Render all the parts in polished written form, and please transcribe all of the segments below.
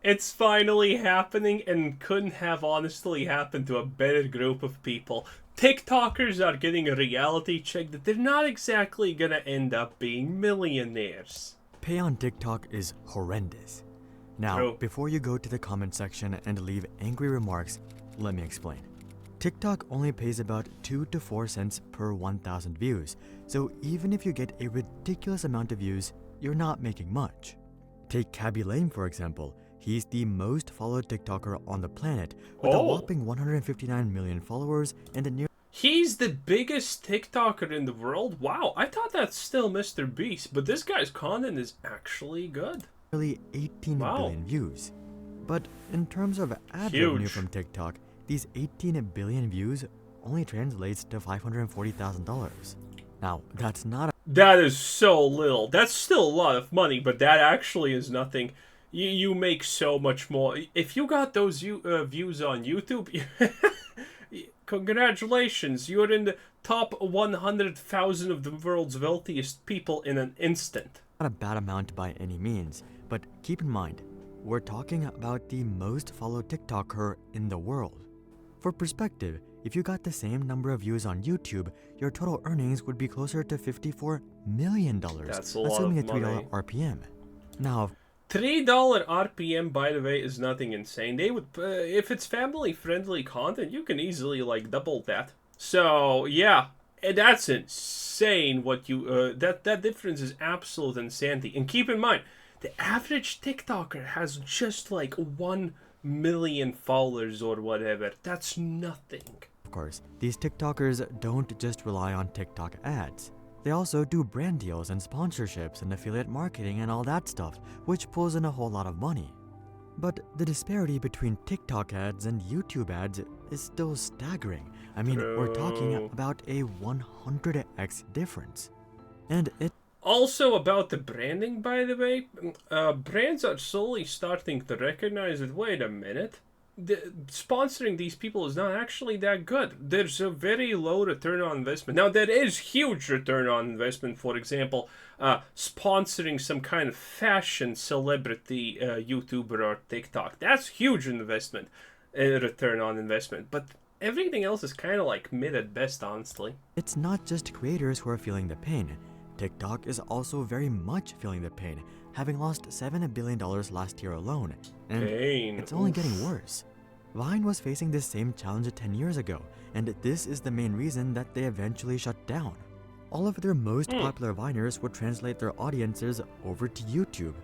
It's finally happening and couldn't have honestly happened to a better group of people. TikTokers are getting a reality check that they're not exactly gonna end up being millionaires. Pay on TikTok is horrendous. Now, True. before you go to the comment section and leave angry remarks, let me explain. TikTok only pays about 2 to 4 cents per 1,000 views, so even if you get a ridiculous amount of views, you're not making much. Take Cabby Lame for example. He's the most followed TikToker on the planet with a Oh. whopping 159 million followers and a He's the biggest TikToker in the world? Wow, I thought that's still Mr. Beast, but this guy's content is actually good. nearly 18 Wow. billion views. But in terms of ad Huge. revenue from TikTok, these 18 billion views only translates to $540,000. Now, that's not That is so little. That's still a lot of money, but that actually is nothing. You make so much more. If you got those views on YouTube, congratulations. You're in the top 100,000 of the world's wealthiest people in an instant. a bad amount by any means, but keep in mind, we're talking about the most followed TikToker in the world. For perspective, if you got the same number of views on YouTube, your total earnings would be closer to $54 million, That's a lot assuming of a $3 money. RPM. Now, $3 RPM, by the way, is nothing insane. They would, if it's family-friendly content, you can easily like double that. So yeah, that's insane. What you that difference is absolute insanity. And keep in mind, the average TikToker has just like 1 million followers or whatever. That's nothing. of course, these TikTokers don't just rely on TikTok ads. They also do brand deals and sponsorships and affiliate marketing and all that stuff, which pulls in a whole lot of money. But the disparity between TikTok ads and YouTube ads is still staggering. I mean, we're talking True. about a 100x difference. And it Also about the branding, by the way, brands are slowly starting to recognize that, wait a minute, sponsoring these people is not actually that good. There's a very low return on investment. Now, there is huge return on investment. For example, sponsoring some kind of fashion celebrity YouTuber or TikTok. That's huge investment, return on investment. But everything else is kind of like mid at best, honestly. It's not just creators who are feeling the pain. TikTok is also very much feeling the pain, having lost $7 billion last year alone. And Pain. it's only getting worse. Vine was facing this same challenge 10 years ago, and this is the main reason that they eventually shut down. All of their most popular Viners would translate their audiences over to YouTube.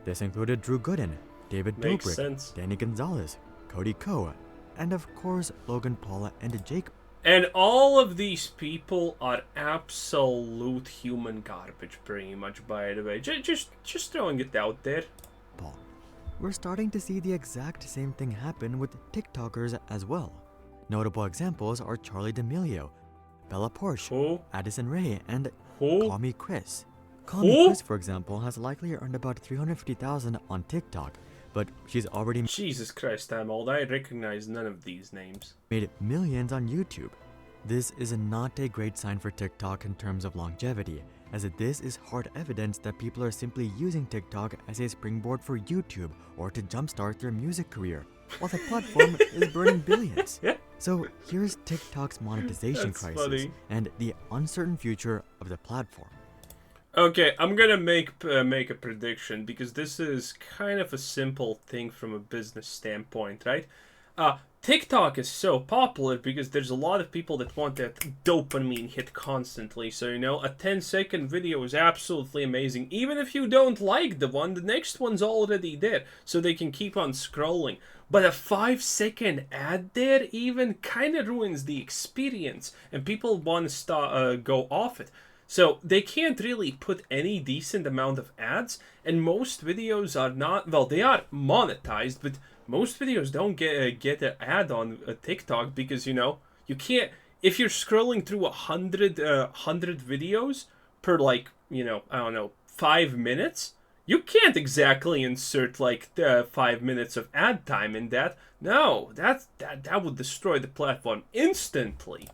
This included Drew Gooden, David Makes Dobrik, sense. Danny Gonzalez, Cody Ko, and of course Logan Paul and Jake And all of these people are absolute human garbage, pretty much, by the way. Just throwing it out there. Paul. We're starting to see the exact same thing happen with TikTokers as well. Notable examples are Charlie D'Amelio, Bella Porsche, Who? Addison Rae, and Who? Call Me Chris. Call Me Who? Chris, for example, has likely earned about $350,000 on TikTok, but she's already Jesus Christ, I'm old. I recognize none of these names. made millions on YouTube. This is not a great sign for TikTok in terms of longevity, as this is hard evidence that people are simply using TikTok as a springboard for YouTube or to jumpstart their music career, while the platform is burning billions. So here's TikTok's monetization That's crisis funny. and the uncertain future of the platform. Okay, I'm gonna make a prediction because this is kind of a simple thing from a business standpoint, right? TikTok is so popular because there's a lot of people that want that dopamine hit constantly. So, you know, a 10-second video is absolutely amazing. Even if you don't like the one, the next one's already there. So they can keep on scrolling. But a 5-second ad there even kind of ruins the experience. And people want to go off it. So they can't really put any decent amount of ads. And most videos are not, well, they are monetized, but most videos don't get an ad on TikTok because, you know, you can't, if you're scrolling through 100 videos per, like, you know, I don't know, 5 minutes, you can't exactly insert like 5 minutes of ad time in that. No, that would destroy the platform instantly.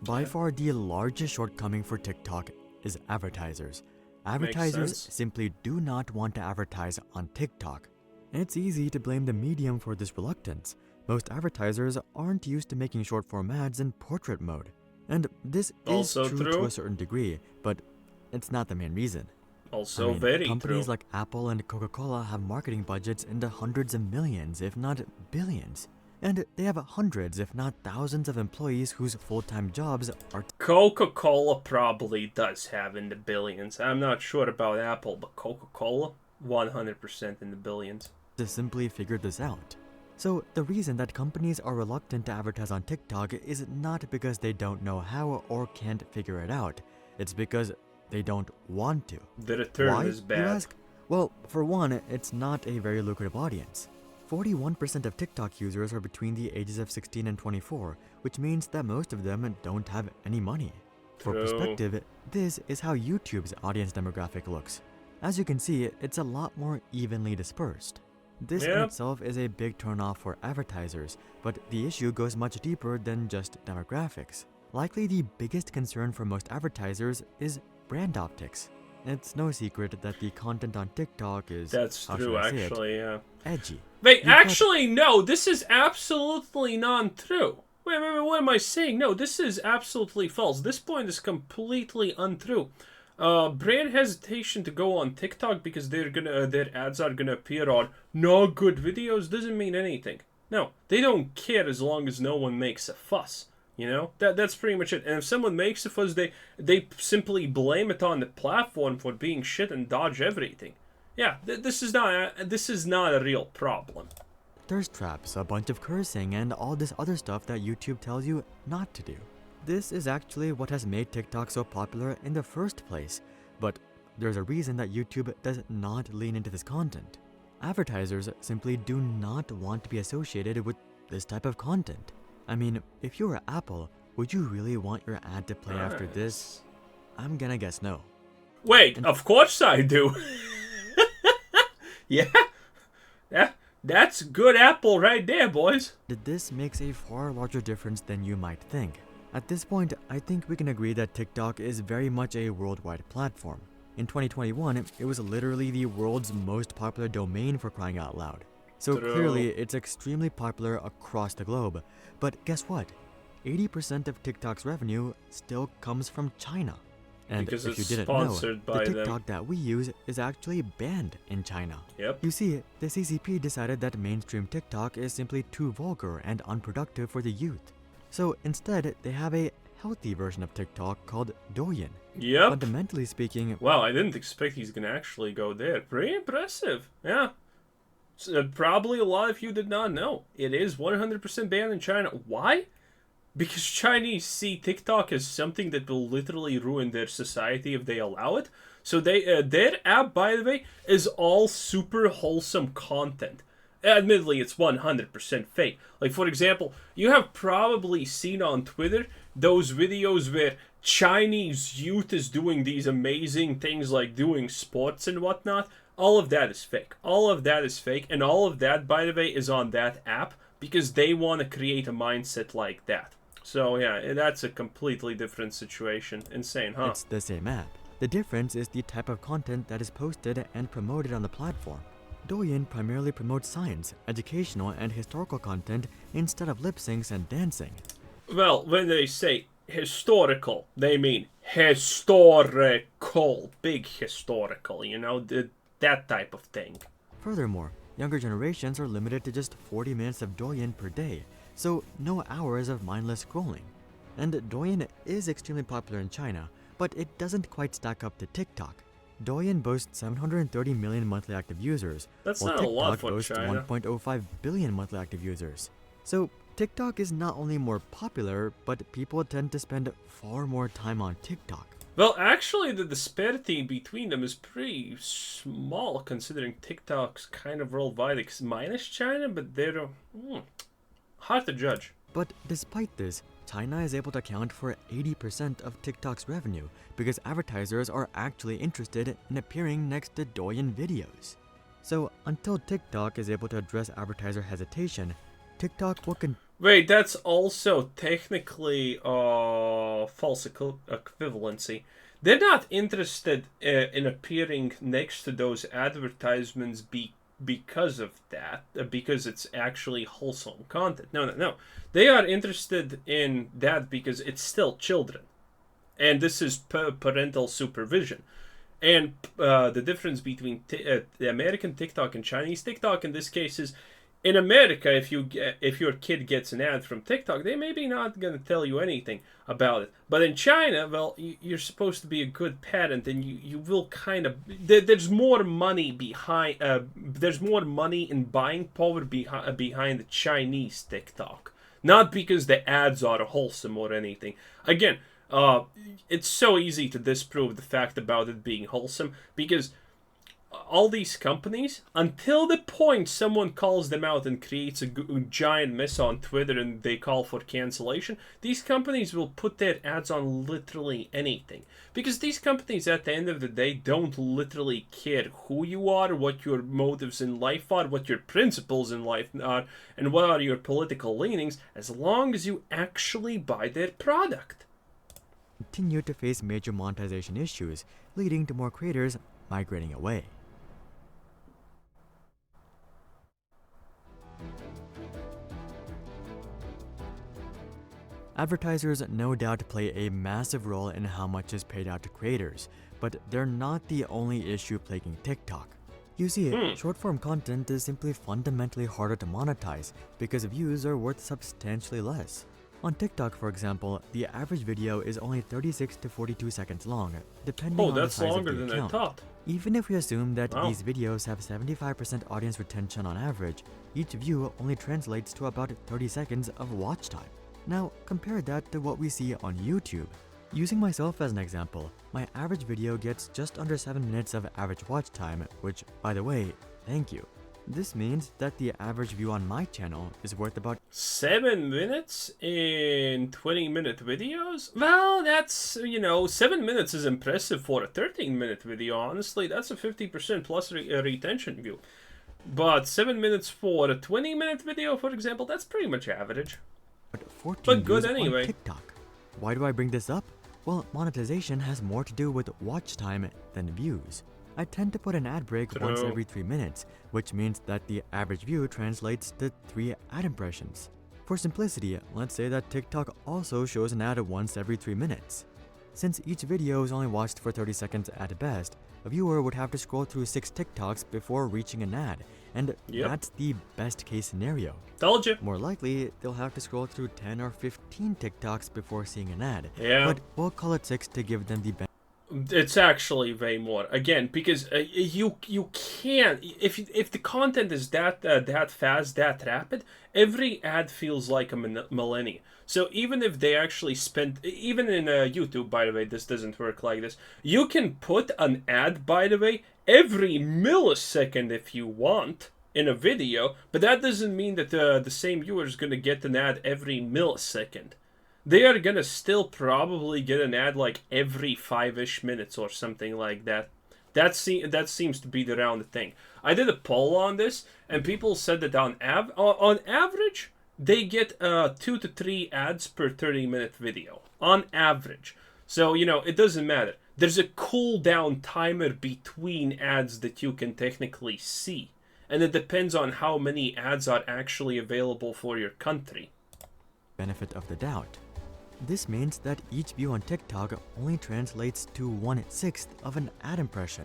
By far the largest shortcoming for TikTok is advertisers. Makes Advertisers sense. simply do not want to advertise on TikTok. It's easy to blame the medium for this reluctance. Most advertisers aren't used to making short form ads in portrait mode. And this is Also true to true. a certain degree, but it's not the main reason. Also very companies true. like Apple and Coca-Cola have marketing budgets in the hundreds of millions, if not billions. And they have hundreds, if not thousands of employees whose full-time jobs are Coca-Cola probably does have in the billions. I'm not sure about Apple, but Coca-Cola, 100% in the billions. to simply figure this out. So the reason that companies are reluctant to advertise on TikTok is not because they don't know how or can't figure it out. It's because they don't want to. The return Why, is you bad. ask? Well, for one, it's not a very lucrative audience. 41% of TikTok users are between the ages of 16 and 24, which means that most of them don't have any money. For True. perspective, this is how YouTube's audience demographic looks. As you can see, it's a lot more evenly dispersed. This in Yep. itself is a big turnoff for advertisers, but the issue goes much deeper than just demographics. Likely the biggest concern for most advertisers is brand optics. It's no secret that the content on TikTok is, That's how true, should I say it, actually, yeah. edgy. Wait, You've got- actually, no, this is absolutely non-true. Wait, what am I saying? No, this is absolutely false. This point is completely untrue. Brand hesitation to go on TikTok because their ads are gonna appear on no good videos doesn't mean anything. No, they don't care as long as no one makes a fuss. You know, that's pretty much it. And if someone makes a fuss, they simply blame it on the platform for being shit and dodge everything. Yeah, this is not a real problem. Thirst traps, a bunch of cursing, and all this other stuff that YouTube tells you not to do. This is actually what has made TikTok so popular in the first place, but there's a reason that YouTube does not lean into this content. Advertisers simply do not want to be associated with this type of content. I mean, if you were Apple, would you really want your ad to play after this? I'm gonna guess no. Wait, of course I do. Yeah, that's good Apple right there, boys. This makes a far larger difference than you might think. At this point, I think we can agree that TikTok is very much a worldwide platform. In 2021, it was literally the world's most popular domain, for crying out loud. So True. clearly, it's extremely popular across the globe. But guess what? 80% of TikTok's revenue still comes from China. And Because if you it's didn't know, sponsored the by them. TikTok that we use is actually banned in China. Yep. You see, the CCP decided that mainstream TikTok is simply too vulgar and unproductive for the youth. So instead, they have a healthy version of TikTok called Douyin. Yep. Fundamentally speaking, Wow, I didn't expect he's gonna actually go there. Pretty impressive. Yeah. So, probably a lot of you did not know. It is 100% banned in China. Why? Because Chinese see TikTok as something that will literally ruin their society if they allow it. So their app, by the way, is all super wholesome content. Admittedly, it's 100% fake. Like, for example, you have probably seen on Twitter those videos where Chinese youth is doing these amazing things like doing sports and whatnot. All of that is fake. All of that is fake. And all of that, by the way, is on that app because they want to create a mindset like that. So, yeah, that's a completely different situation. Insane, huh? it's the same app. The difference is the type of content that is posted and promoted on the platform. Douyin primarily promotes science, educational, and historical content instead of lip syncs and dancing. Well, when they say historical, they mean historical. Big historical, you know? That type of thing. Furthermore, younger generations are limited to just 40 minutes of Douyin per day, so no hours of mindless scrolling. And Douyin is extremely popular in China, but it doesn't quite stack up to TikTok. Douyin boasts 730 million monthly active users, That's while not a TikTok lot for boasts China. 1.05 billion monthly active users. So TikTok is not only more popular, but people tend to spend far more time on TikTok. Well, actually, the disparity between them is pretty small, considering TikTok's kind of worldwide, minus China, but they're hard to judge. But despite this, China is able to account for 80% of TikTok's revenue because advertisers are actually interested in appearing next to Douyin videos. So until TikTok is able to address advertiser hesitation, TikTok will Wait, that's also technically false equivalency. they're not interested in appearing next to those advertisements because of that, because it's actually wholesome content. No, no, no. They are interested in that because it's still children, and this is parental supervision. And the difference between the American TikTok and Chinese TikTok in this case is, in America, if your kid gets an ad from TikTok, they maybe not gonna tell you anything about it. But in China, well, you're supposed to be a good parent, and you will kind of there's more money behind there's more money in buying power behind the Chinese TikTok, not because the ads are wholesome or anything. Again, it's so easy to disprove the fact about it being wholesome because all these companies, until the point someone calls them out and creates a giant mess on Twitter and they call for cancellation, these companies will put their ads on literally anything. Because these companies, at the end of the day, don't literally care who you are, what your motives in life are, what your principles in life are, and what are your political leanings, as long as you actually buy their product. Continue to face major monetization issues, leading to more creators migrating away. Advertisers no doubt play a massive role in how much is paid out to creators, but they're not the only issue plaguing TikTok. You see, short-form content is simply fundamentally harder to monetize because views are worth substantially less. On TikTok, for example, the average video is only 36 to 42 seconds long, depending on the size of the account. Oh, that's longer than I thought. Even if we assume that these videos have 75% audience retention on average, each view only translates to about 30 seconds of watch time. Now, compare that to what we see on YouTube. Using myself as an example, my average video gets just under 7 minutes of average watch time, which, by the way, thank you. This means that the average view on my channel is worth about 7 minutes in 20-minute videos? Well, that's, 7 minutes is impressive for a 13-minute video. Honestly, that's a 50% plus retention view. But 7 minutes for a 20-minute video, for example, that's pretty much average. 14 but good views anyway. On TikTok. Why do I bring this up? Well, monetization has more to do with watch time than views. I tend to put an ad break once every 3 minutes, which means that the average view translates to 3 ad impressions. For simplicity, let's say that TikTok also shows an ad once every 3 minutes. Since each video is only watched for 30 seconds at best, a viewer would have to scroll through 6 TikToks before reaching an ad, and that's the best case scenario. Told you. More likely, they'll have to scroll through 10 or 15 TikToks before seeing an ad. Yeah. But we'll call it 6 to give them the best. It's actually way more. Again, because you can't, if the content is that fast, that rapid, every ad feels like a millennia. So even if they actually spend, even in YouTube, by the way, this doesn't work like this. You can put an ad, by the way, every millisecond if you want in a video, but that doesn't mean that the same viewer is going to get an ad every millisecond. They are going to still probably get an ad like every 5-ish minutes or something like that. That seems to be the round thing. I did a poll on this, and people said that on average, they get 2 to 3 ads per 30-minute video. On average. So, it doesn't matter. There's a cooldown timer between ads that you can technically see. And it depends on how many ads are actually available for your country. Benefit of the doubt. This means that each view on TikTok only translates to 1/6 of an ad impression.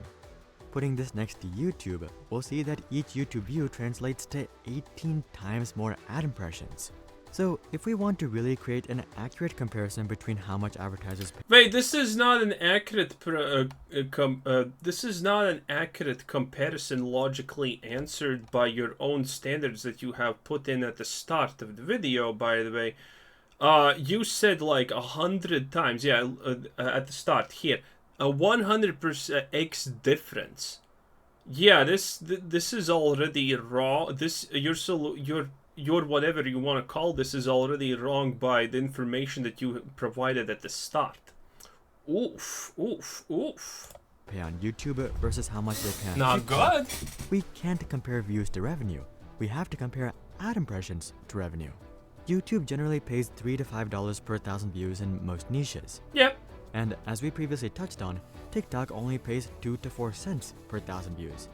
Putting this next to YouTube, we'll see that each YouTube view translates to 18 times more ad impressions. So, if we want to really create an accurate comparison between how much advertisers pay— Wait, this is not an accurate this is not an accurate comparison logically answered by your own standards that you have put in at the start of the video, by the way. You said like 100 times, at the start here, a 100% X difference. Yeah, this is already wrong. Your whatever you want to call this is already wrong by the information that you provided at the start. Oof. Pay on YouTube versus how much they pay on Not TikTok. good. We can't compare views to revenue. We have to compare ad impressions to revenue. YouTube generally pays $3 to $5 per 1,000 views in most niches. Yep. And as we previously touched on, TikTok only pays 2 to 4 cents per 1,000 views.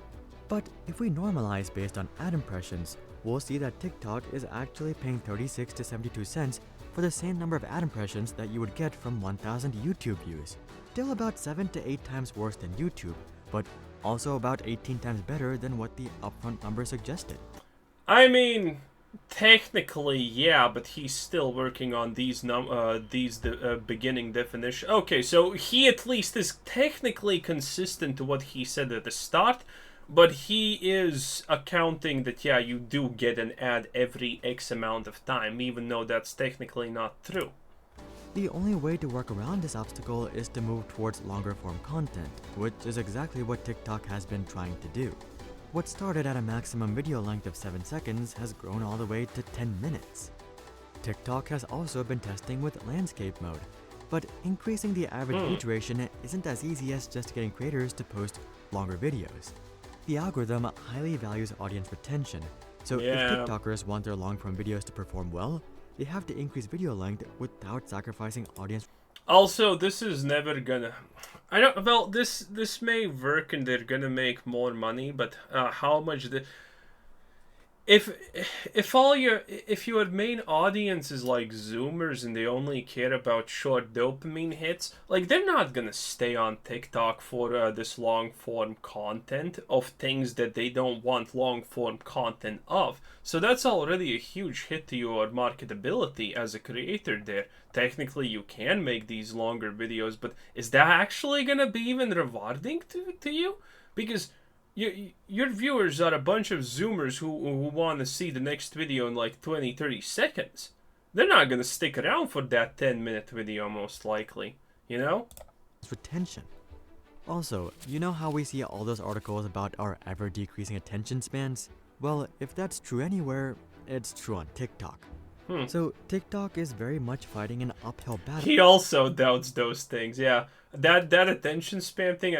But if we normalize based on ad impressions, we'll see that TikTok is actually paying 36 to 72 cents for the same number of ad impressions that you would get from 1,000 YouTube views. Still about 7 to 8 times worse than YouTube, but also about 18 times better than what the upfront number suggested. I mean, technically, yeah, but he's still working on these beginning definition. Okay, so he at least is technically consistent to what he said at the start, but he is accounting that, yeah, you do get an ad every X amount of time, even though that's technically not true. The only way to work around this obstacle is to move towards longer form content, which is exactly what TikTok has been trying to do. What started at a maximum video length of 7 seconds has grown all the way to 10 minutes. TikTok has also been testing with landscape mode, but increasing the average view duration isn't as easy as just getting creators to post longer videos. The algorithm highly values audience retention, so if TikTokers want their long-form videos to perform well, they have to increase video length without sacrificing audience. Also, this is never gonna... Well, this may work and they're gonna make more money, but how much if your main audience is like Zoomers and they only care about short dopamine hits, like they're not gonna stay on TikTok for this long form content of things that they don't want long form content of. So that's already a huge hit to your marketability as a creator there. Technically, you can make these longer videos, but is that actually gonna be even rewarding to you? Because your viewers are a bunch of Zoomers who want to see the next video in like 20-30 seconds. They're not going to stick around for that 10-minute video most likely, you know? Retention. Also, you know how we see all those articles about our ever-decreasing attention spans? Well, if that's true anywhere, it's true on TikTok. So TikTok is very much fighting an uphill battle. He also doubts those things, yeah. That attention span thing,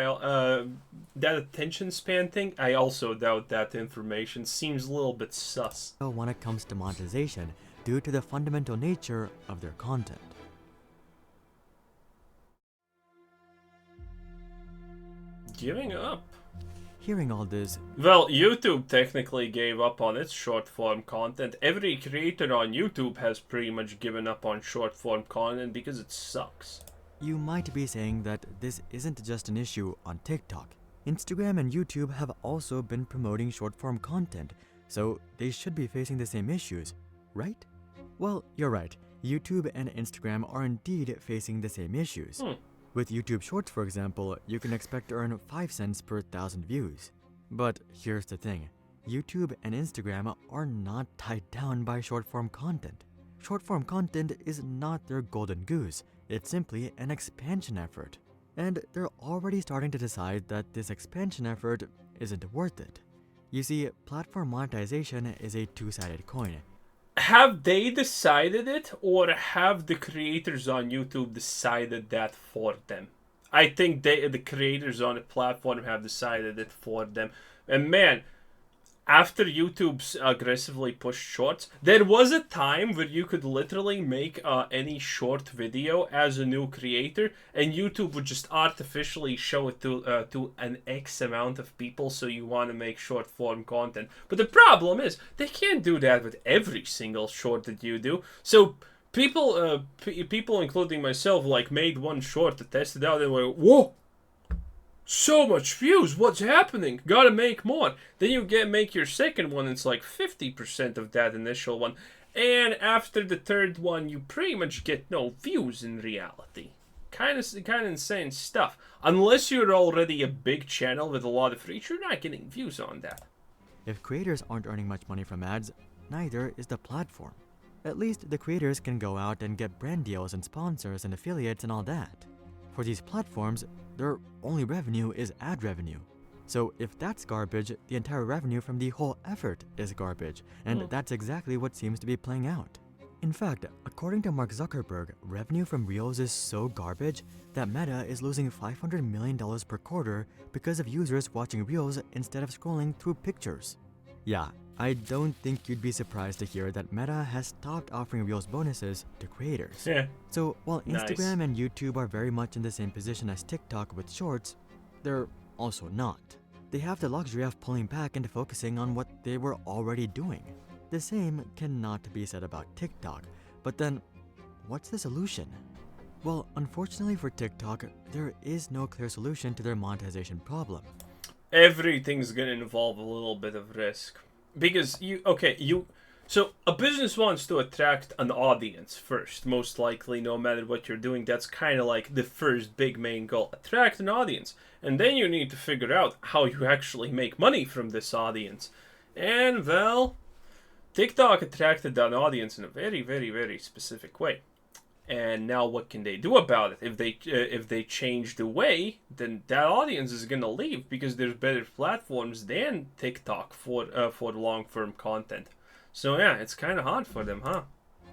I also doubt that information. Seems a little bit sus. When it comes to monetization, due to the fundamental nature of their content. Giving up. Hearing all this... Well, YouTube technically gave up on its short-form content. Every creator on YouTube has pretty much given up on short-form content because it sucks. You might be saying that this isn't just an issue on TikTok. Instagram and YouTube have also been promoting short-form content, so they should be facing the same issues, right? Well, you're right. YouTube and Instagram are indeed facing the same issues. With YouTube Shorts, for example, you can expect to earn 5 cents per 1,000 views. But here's the thing. YouTube and Instagram are not tied down by short-form content. Short-form content is not their golden goose. It's simply an expansion effort. And they're already starting to decide that this expansion effort isn't worth it. You see, platform monetization is a two-sided coin. Have they decided it, or have the creators on YouTube decided that for them? I think the creators on the platform have decided it for them. And man, after YouTube's aggressively pushed shorts, there was a time where you could literally make any short video as a new creator, and YouTube would just artificially show it to an X amount of people, so you want to make short form content. But the problem is, they can't do that with every single short that you do. So people, including myself, like made one short to test it out, and were, whoa! So much views, what's happening? Gotta make more. Then you make your second one, it's like 50% of that initial one. And after the third one, you pretty much get no views in reality. Kind of insane stuff. Unless you're already a big channel with a lot of reach, you're not getting views on that. If creators aren't earning much money from ads, neither is the platform. At least the creators can go out and get brand deals and sponsors and affiliates and all that. For these platforms, their only revenue is ad revenue. So if that's garbage, the entire revenue from the whole effort is garbage, and that's exactly what seems to be playing out. In fact, according to Mark Zuckerberg, revenue from Reels is so garbage that Meta is losing $500 million per quarter because of users watching Reels instead of scrolling through pictures. Yeah, I don't think you'd be surprised to hear that Meta has stopped offering Reels bonuses to creators. Yeah, So while nice. Instagram and YouTube are very much in the same position as TikTok with Shorts, they're also not. They have the luxury of pulling back and focusing on what they were already doing. The same cannot be said about TikTok, but then what's the solution? Well, unfortunately for TikTok, there is no clear solution to their monetization problem. Everything's gonna involve a little bit of risk because so a business wants to attract an audience first, most likely, no matter what you're doing. That's kind of like the first big main goal: attract an audience, and then you need to figure out how you actually make money from this audience. And well, TikTok attracted that audience in a very, very, very specific way. And now, what can they do about it? If they change the way, then that audience is gonna leave because there's better platforms than TikTok for long form content. So yeah, it's kind of hard for them, huh?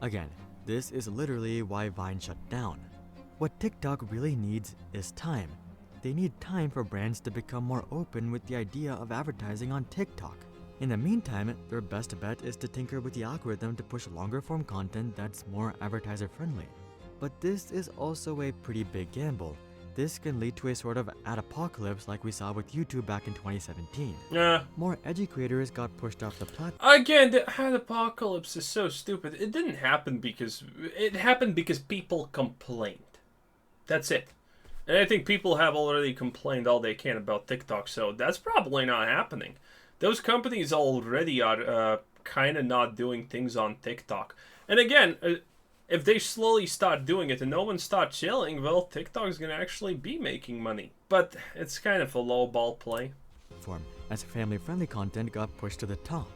Again, this is literally why Vine shut down. What TikTok really needs is time. They need time for brands to become more open with the idea of advertising on TikTok. In the meantime, their best bet is to tinker with the algorithm to push longer form content that's more advertiser friendly. But this is also a pretty big gamble. This can lead to a sort of ad-apocalypse like we saw with YouTube back in 2017. Yeah. More edgy creators got pushed off the platform. Again, the ad apocalypse is so stupid. It happened because people complained. That's it. And I think people have already complained all they can about TikTok, so that's probably not happening. Those companies already are kind of not doing things on TikTok. And again, if they slowly start doing it and no one starts yelling, well, TikTok's going to actually be making money. But it's kind of a low ball play. As family-friendly content got pushed to the top.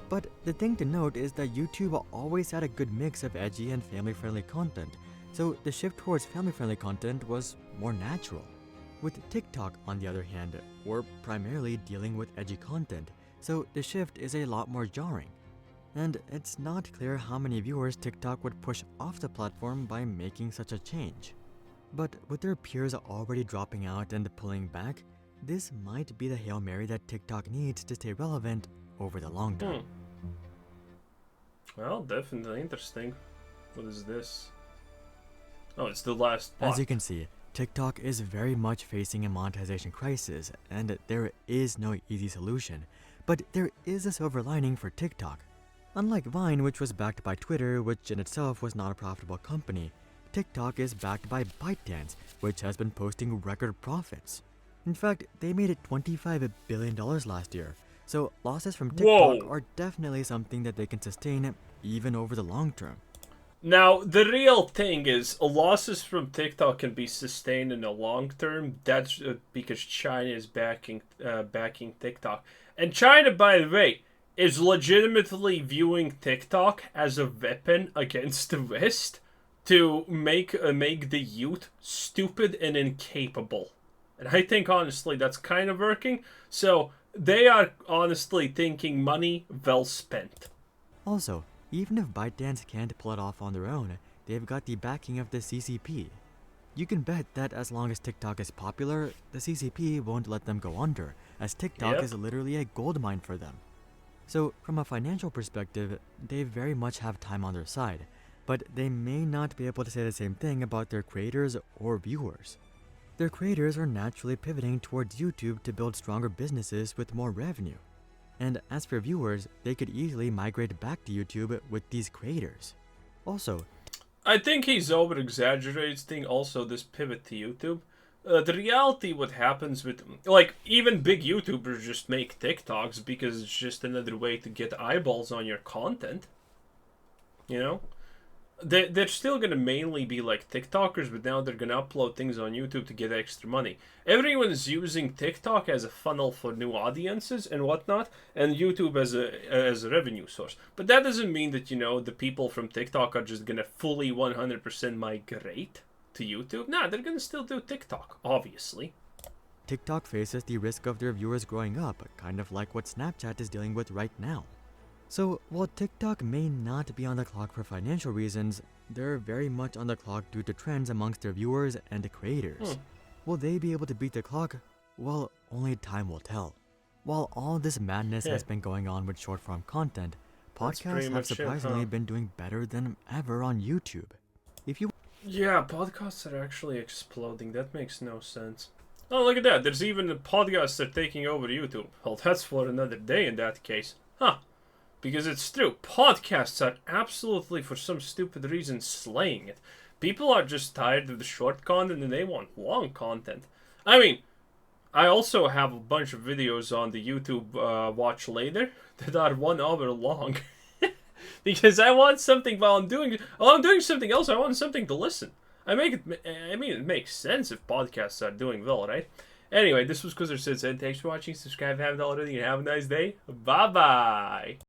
But the thing to note is that YouTube always had a good mix of edgy and family-friendly content, so the shift towards family-friendly content was more natural. With TikTok, on the other hand, we're primarily dealing with edgy content, so the shift is a lot more jarring. And it's not clear how many viewers TikTok would push off the platform by making such a change. But with their peers already dropping out and pulling back, this might be the Hail Mary that TikTok needs to stay relevant over the long term. Well, definitely interesting. What is this? Oh, it's the last part. As you can see, TikTok is very much facing a monetization crisis, and there is no easy solution. But there is a silver lining for TikTok. Unlike Vine, which was backed by Twitter, which in itself was not a profitable company, TikTok is backed by ByteDance, which has been posting record profits. In fact, they made it $25 billion last year, so losses from TikTok are definitely something that they can sustain even over the long term. Now, the real thing is, losses from TikTok can be sustained in the long term. That's because China is backing TikTok. And China, by the way, is legitimately viewing TikTok as a weapon against the West to make the youth stupid and incapable. And I think, honestly, that's kind of working. So, they are honestly thinking money well spent. Also, even if ByteDance can't pull it off on their own, they've got the backing of the CCP. You can bet that as long as TikTok is popular, the CCP won't let them go under, as TikTok is literally a goldmine for them. So, from a financial perspective, they very much have time on their side, but they may not be able to say the same thing about their creators or viewers. Their creators are naturally pivoting towards YouTube to build stronger businesses with more revenue. And as for viewers, they could easily migrate back to YouTube with these creators. Also, I think he's over-exaggerating also this pivot to YouTube. The reality, what happens with, like, even big YouTubers just make TikToks because it's just another way to get eyeballs on your content. You know? They're still going to mainly be like TikTokers, but now they're going to upload things on YouTube to get extra money. Everyone's using TikTok as a funnel for new audiences and whatnot, and YouTube as a revenue source. But that doesn't mean that, the people from TikTok are just going to fully 100% migrate to YouTube. Nah, they're going to still do TikTok, obviously. TikTok faces the risk of their viewers growing up, kind of like what Snapchat is dealing with right now. So, while TikTok may not be on the clock for financial reasons, they're very much on the clock due to trends amongst their viewers and creators. Will they be able to beat the clock? Well, only time will tell. While all this madness Yeah, has been going on with short form content, that's podcasts pretty have much it, surprisingly huh? been doing better than ever on YouTube. If you Yeah, podcasts are actually exploding. That makes no sense. Oh, look at that. There's even podcasts that are taking over YouTube. Well, that's for another day in that case. Huh. Because it's true. Podcasts are absolutely, for some stupid reason, slaying it. People are just tired of the short content and they want long content. I mean, I also have a bunch of videos on the YouTube watch later that are 1 hour long. Because I want something while I'm doing something else. I want something to listen. I mean, it makes sense if podcasts are doing well, right? Anyway, this was Kuzer Said. Thanks for watching. Subscribe if you haven't already, and have a nice day. Bye bye.